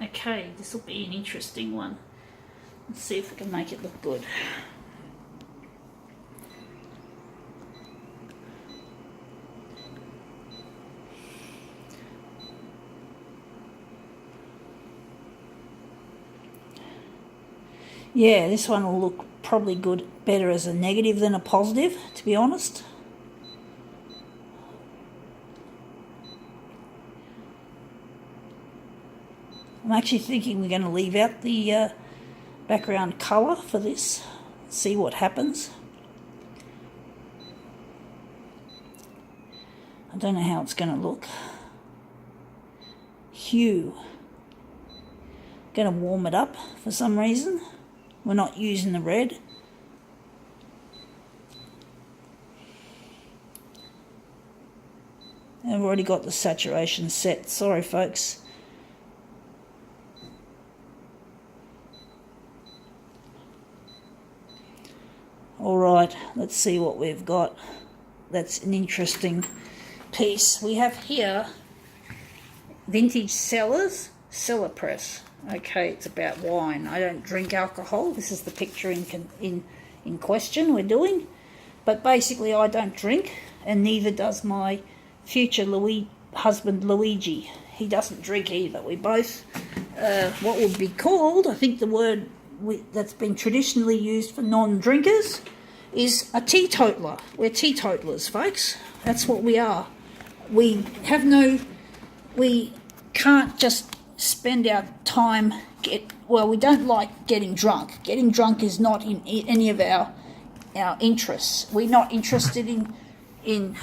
Okay, this will be an interesting one. Let's see if we can make it look good. Yeah, this one will look probably better as a negative than a positive, to be honest. I'm actually thinking we're going to leave out the background colour for this, see what happens. I don't know how it's going to look. Hue. Going to warm it up for some reason. We're not using the red. I've already got the saturation set. Sorry, folks. All right, let's see what we've got. That's an interesting piece. We have here Vintage Cellars Cellar Press. Okay, it's about wine. I don't drink alcohol. This is the picture in question we're doing. But basically, I don't drink, and neither does my future husband Luigi. He doesn't drink either. We both, what would be called, I think the word that's been traditionally used for non-drinkers is a teetotaler. We're teetotalers, folks. That's what we are. We can't just spend our time we don't like getting drunk. Getting drunk is not in any of our interests. We're not interested in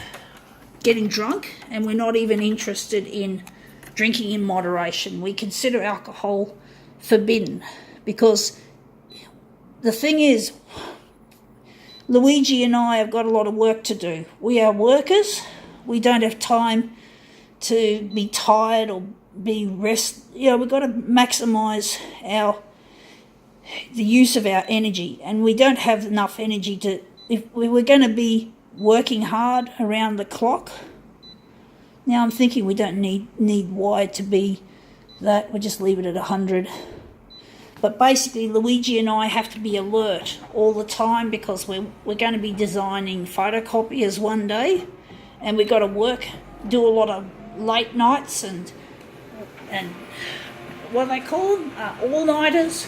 getting drunk, and we're not even interested in drinking in moderation. We consider alcohol forbidden because the thing is, Luigi and I have got a lot of work to do. We are workers. We don't have time to be tired or be we've got to maximise the use of our energy, and we don't have enough energy to, if we were going to be working hard around the clock. Now I'm thinking we don't need Y to be that. We'll just leave it at 100. But basically, Luigi and I have to be alert all the time because we're going to be designing photocopiers one day, and we've got to do a lot of late nights and what they call them, all-nighters,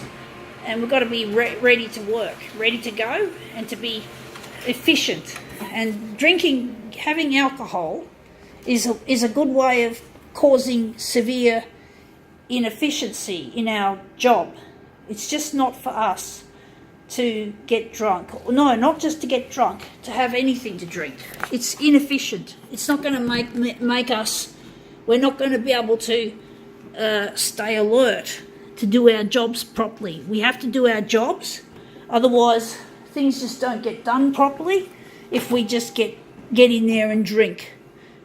and we've got to be ready to work, ready to go, and to be efficient. And having alcohol is a good way of causing severe inefficiency in our job. It's just not for us to get drunk. No, not just to get drunk, to have anything to drink. It's inefficient. It's not going to make us, we're not going to be able to stay alert to do our jobs properly. We have to do our jobs, otherwise things just don't get done properly if we just get in there and drink.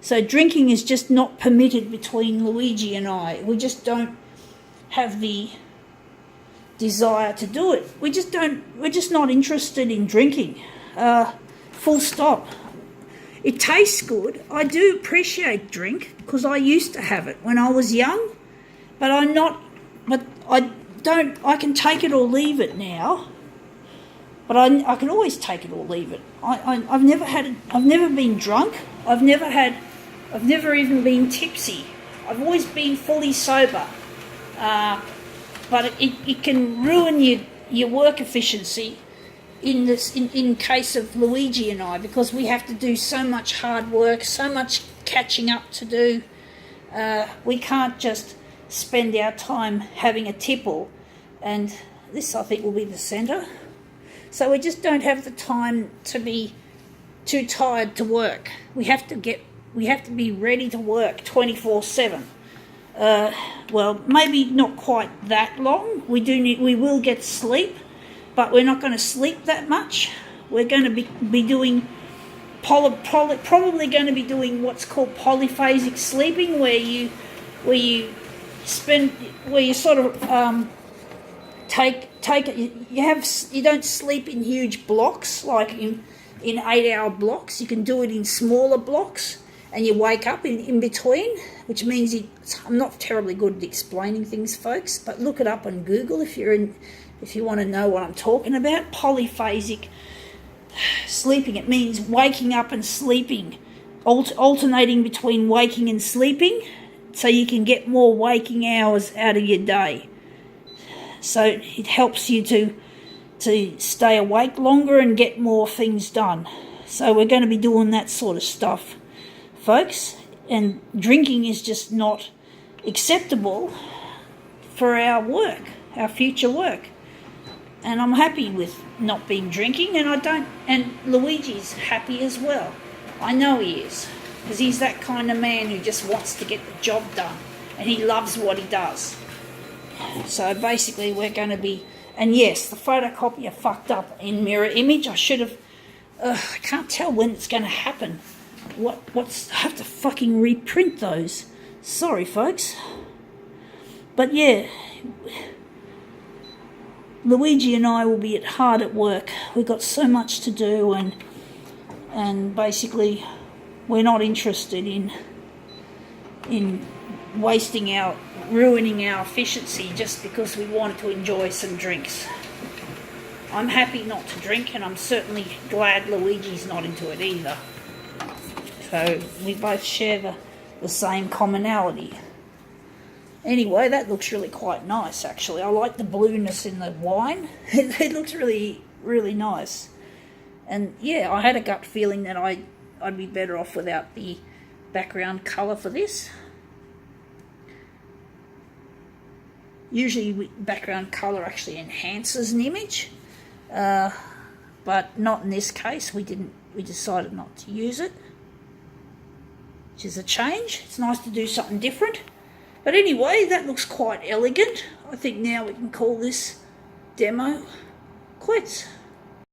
So drinking is just not permitted between Luigi and I. We just don't have the desire to do it. We're just not interested in drinking. Full stop. It tastes good. I do appreciate drink because I used to have it when I was young, but I can take it or leave it now. But I can always take it or leave it. I've never been drunk. I've never even been tipsy. I've always been fully sober. But it can ruin your work efficiency in case of Luigi and I, because we have to do so much hard work, so much catching up to do. We can't just spend our time having a tipple, and this I think will be the centre. So we just don't have the time to be too tired to work. We have to be ready to work 24/7. Well, maybe not quite that long. We will get sleep, but we're not going to sleep that much. We're going to be doing probably going to be doing what's called polyphasic sleeping, where you sort of you don't sleep in huge blocks like in 8-hour blocks. You can do it in smaller blocks, and you wake up in between, which means I'm not terribly good at explaining things, folks, but look it up on Google if you want to know what I'm talking about. Polyphasic sleeping. It means waking up and sleeping, alternating between waking and sleeping, so you can get more waking hours out of your day. So it helps you to stay awake longer and get more things done. So we're going to be doing that sort of stuff, folks. And drinking is just not acceptable for our work, our future work. And I'm happy with not being drinking, and Luigi's happy as well. I know he is, because he's that kind of man who just wants to get the job done, and he loves what he does. So basically we're going to be, and yes, the photocopier fucked up in mirror image. I should have, I can't tell when it's going to happen. I have to fucking reprint those. Sorry, folks. But yeah, Luigi and I will be hard at work. We've got so much to do, and basically we're not interested in ruining our efficiency just because we want to enjoy some drinks. I'm happy not to drink, and I'm certainly glad Luigi's not into it either. So we both share the same commonality. Anyway, that looks really quite nice, actually. I like the blueness in the wine. It looks really, really nice. And yeah, I had a gut feeling that I'd be better off without the background colour for this. Usually background colour actually enhances an image, but not in this case. We decided not to use it, which is a change. It's nice to do something different. But anyway, that looks quite elegant. I think now we can call this demo quits.